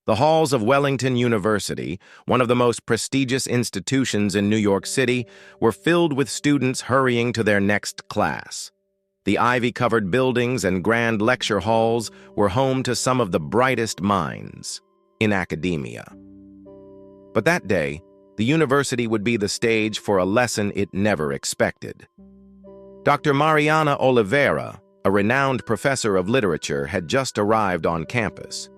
The halls of Wellington University, one of the most prestigious institutions in New York City, were filled with students hurrying to their next class. The ivy-covered buildings and grand lecture halls were home to some of the brightest minds in academia. But that day, the university would be the stage for a lesson it never expected. Dr. Mariana Oliveira, a renowned professor of literature, had just arrived on campus.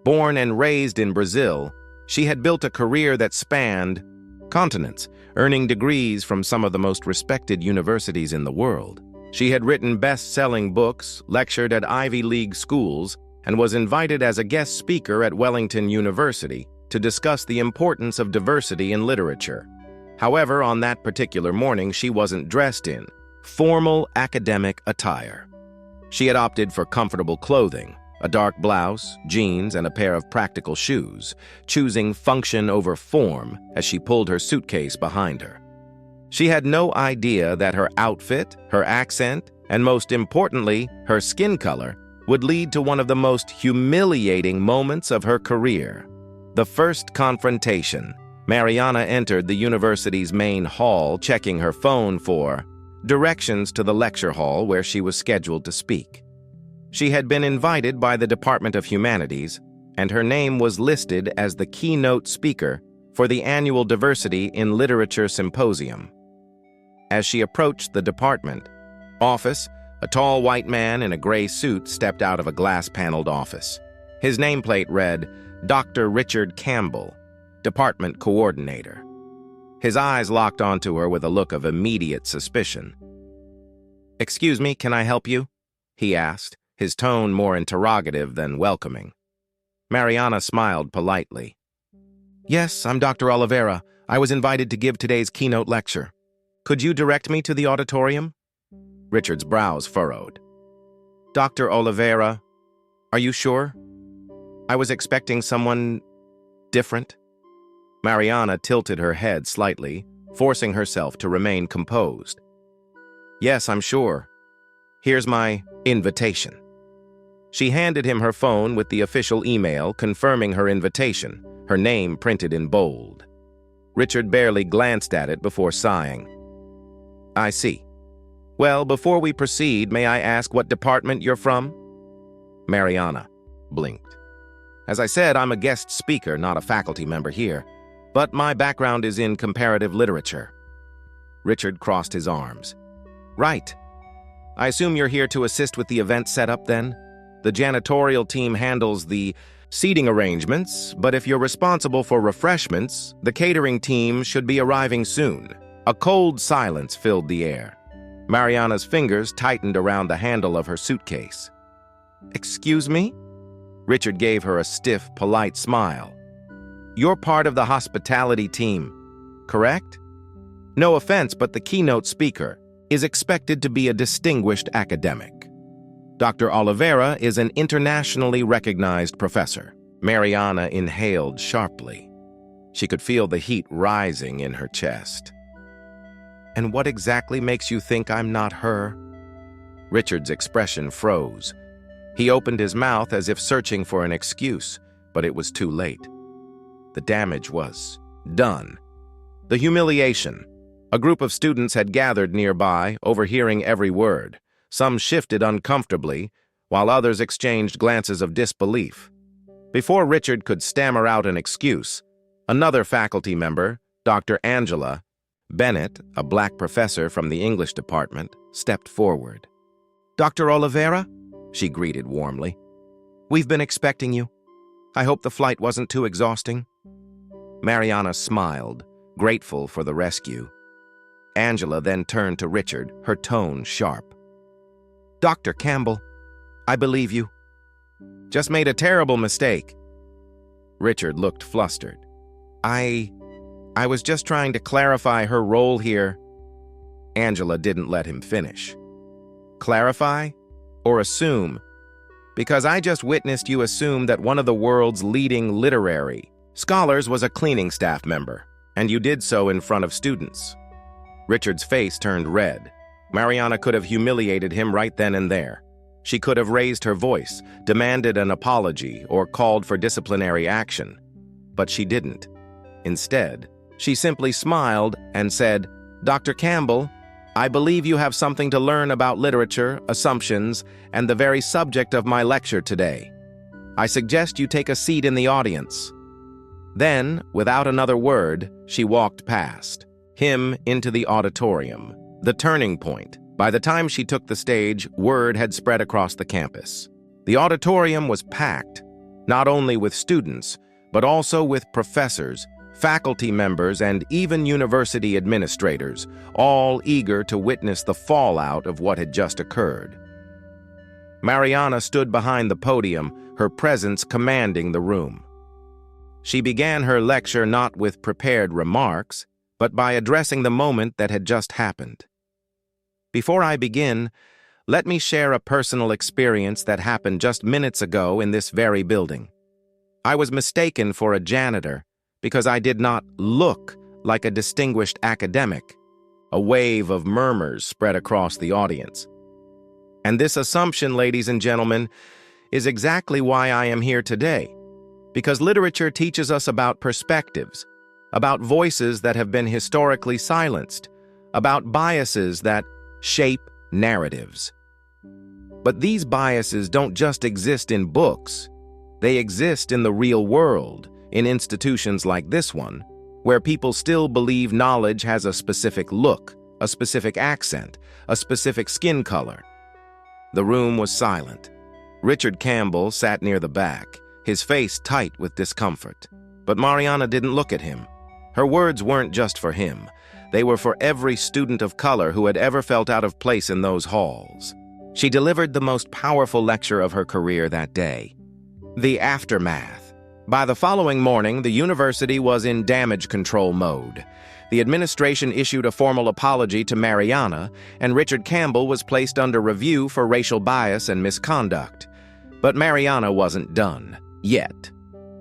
Born and raised in Brazil, she had built a career that spanned continents, earning degrees from some of the most respected universities in the world. She had written best-selling books, lectured at Ivy League schools, and was invited as a guest speaker at Wellington University to discuss the importance of diversity in literature. However, on that particular morning, she wasn't dressed in formal academic attire. She had opted for comfortable clothing, a dark blouse, jeans, and a pair of practical shoes, choosing function over form as she pulled her suitcase behind her. She had no idea that her outfit, her accent, and most importantly, her skin color, would lead to one of the most humiliating moments of her career. The first confrontation. Mariana entered the university's main hall, checking her phone for directions to the lecture hall where she was scheduled to speak. She had been invited by the Department of Humanities, and her name was listed as the keynote speaker for the annual Diversity in Literature Symposium. As she approached the department office, a tall white man in a gray suit stepped out of a glass-paneled office. His nameplate read, Dr. Richard Campbell, Department Coordinator. His eyes locked onto her with a look of immediate suspicion. "Excuse me, can I help you?" he asked, his tone more interrogative than welcoming. Mariana smiled politely. "Yes, I'm Dr. Oliveira. I was invited to give today's keynote lecture. Could you direct me to the auditorium?" Richard's brows furrowed. "Dr. Oliveira, are you sure? I was expecting someone different." Mariana tilted her head slightly, forcing herself to remain composed. "Yes, I'm sure. Here's my invitation." She handed him her phone with the official email confirming her invitation, her name printed in bold. Richard barely glanced at it before sighing. "I see. Well, before we proceed, may I ask what department you're from?" Mariana blinked. "As I said, I'm a guest speaker, not a faculty member here, but my background is in comparative literature." Richard crossed his arms. "Right. I assume you're here to assist with the event setup, then? The janitorial team handles the seating arrangements, but if you're responsible for refreshments, the catering team should be arriving soon." A cold silence filled the air. Mariana's fingers tightened around the handle of her suitcase. "Excuse me?" Richard gave her a stiff, polite smile. "You're part of the hospitality team, correct? No offense, but the keynote speaker is expected to be a distinguished academic. Dr. Oliveira is an internationally recognized professor." Mariana inhaled sharply. She could feel the heat rising in her chest. "And what exactly makes you think I'm not her?" Richard's expression froze. He opened his mouth as if searching for an excuse, but it was too late. The damage was done. The humiliation. A group of students had gathered nearby, overhearing every word. Some shifted uncomfortably, while others exchanged glances of disbelief. Before Richard could stammer out an excuse, another faculty member, Dr. Angela Bennett, a black professor from the English department, stepped forward. "Dr. Oliveira?" she greeted warmly. "We've been expecting you. I hope the flight wasn't too exhausting." Mariana smiled, grateful for the rescue. Angela then turned to Richard, her tone sharp. "Dr. Campbell, I believe you. Just made a terrible mistake." Richard looked flustered. I was just trying to clarify her role here." Angela didn't let him finish. "Clarify or assume? Because I just witnessed you assume that one of the world's leading literary scholars was a cleaning staff member, and you did so in front of students." Richard's face turned red. Mariana could have humiliated him right then and there. She could have raised her voice, demanded an apology, or called for disciplinary action. But she didn't. Instead, she simply smiled and said, "Dr. Campbell, I believe you have something to learn about literature, assumptions, and the very subject of my lecture today. I suggest you take a seat in the audience." Then, without another word, she walked past him into the auditorium, the turning point. By the time she took the stage, word had spread across the campus. The auditorium was packed, not only with students, but also with professors, faculty members, and even university administrators, all eager to witness the fallout of what had just occurred. Mariana stood behind the podium, her presence commanding the room. She began her lecture not with prepared remarks, but by addressing the moment that had just happened. Before I begin, let me share a personal experience that happened just minutes ago in this very building. I was mistaken for a janitor because I did not look like a distinguished academic. A wave of murmurs spread across the audience. And this assumption, ladies and gentlemen, is exactly why I am here today. Because literature teaches us about perspectives, about voices that have been historically silenced, about biases that shape narratives. But these biases don't just exist in books. They exist in the real world, in institutions like this one, where people still believe knowledge has a specific look, a specific accent, a specific skin color. The room was silent. Richard Campbell sat near the back, his face tight with discomfort. But Mariana didn't look at him. Her words weren't just for him. They were for every student of color who had ever felt out of place in those halls. She delivered the most powerful lecture of her career that day. The aftermath. By the following morning, the university was in damage control mode. The administration issued a formal apology to Mariana, and Richard Campbell was placed under review for racial bias and misconduct. But Mariana wasn't done. Yet.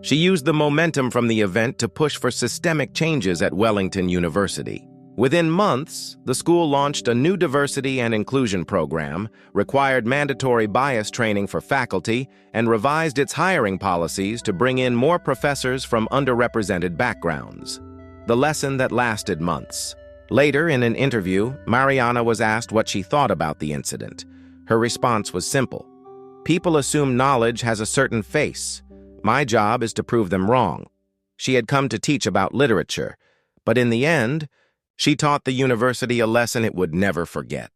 She used the momentum from the event to push for systemic changes at Wellington University. Within months, the school launched a new diversity and inclusion program, required mandatory bias training for faculty, and revised its hiring policies to bring in more professors from underrepresented backgrounds. The lesson that lasted months. Later, in an interview, Mariana was asked what she thought about the incident. Her response was simple. "People assume knowledge has a certain face. My job is to prove them wrong." She had come to teach about literature, but in the end, she taught the university a lesson it would never forget.